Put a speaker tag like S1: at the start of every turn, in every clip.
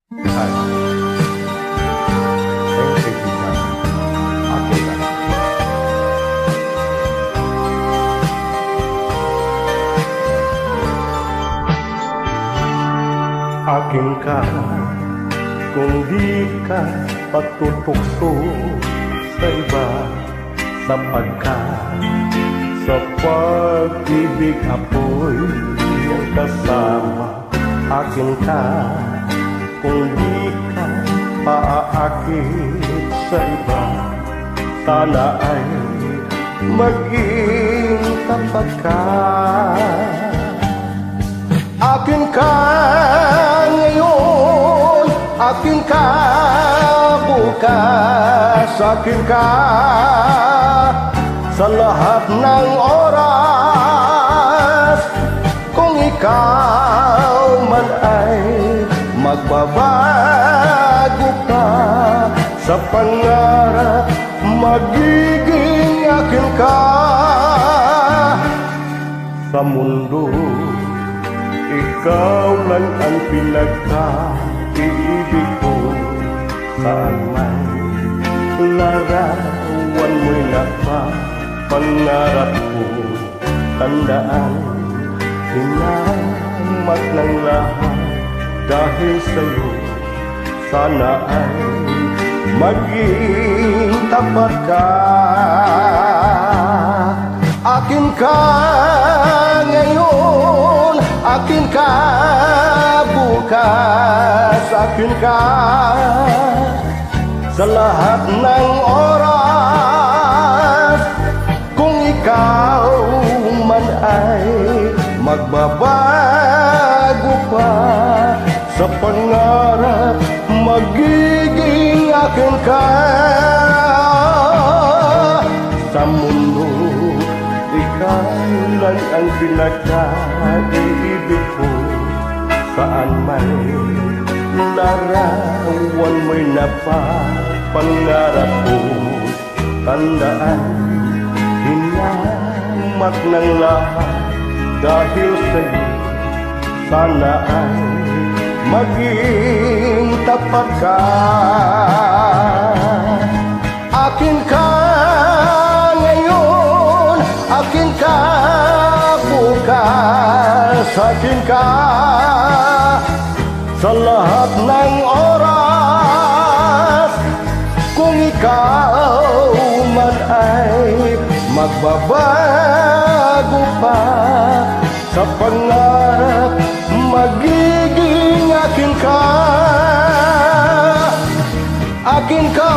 S1: Ay, thank you, Jesus. Akin ka. Akin ka, kung di ka patutukso sa iba, sapagkat sa pag-ibig ako'y iyong kasama. Akin ka, kung di ka paaakit sa iba, sana ay maging tapat ka. Akin ka ngayon, akin ka bukas, akin ka sa lahat ng oras. Kung ikaw man ay magbabago pa sa pangarap, magiging akin ka. Sa mundo, ikaw lang ang pinagkaiibig ko. Saan man larawan mo'y napapangarap ko. Tandaan, hinamat ng lahat dahil sa'yo. Sana ay maging tapat ka. Akin ka ngayon, akin ka bukas, akin ka sa lahat ng oras. Kung ikaw man ay magbabago pa sa pangarap, magiging akin ka. Sa mundo, ikaw lang ang pinagkaiibig ko. Saan man larawan mo'y napapangarap ko. Tandaan, hinamat ng lahat dahil sa'yo. Sana ay maging tapat ka. Akin ka ngayon, akin ka bukas, akin ka sa lahat ng oras. Kung ikaw man ay magbabago pa sa pangarap, magiging akin ka. Akin ka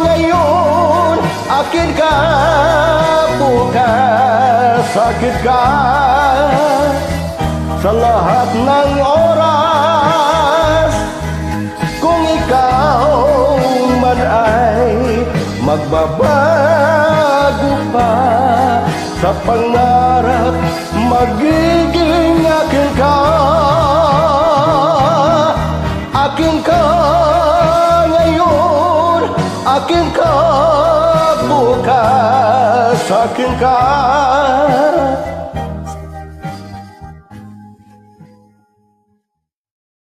S1: ngayon, akin ka bukas, akin ka sa lahat ng oras. Kung ikaw man ay magbabago pa sa pangarap, magiging akin ka. Akin ka ngayon, akin ka bukas, akin ka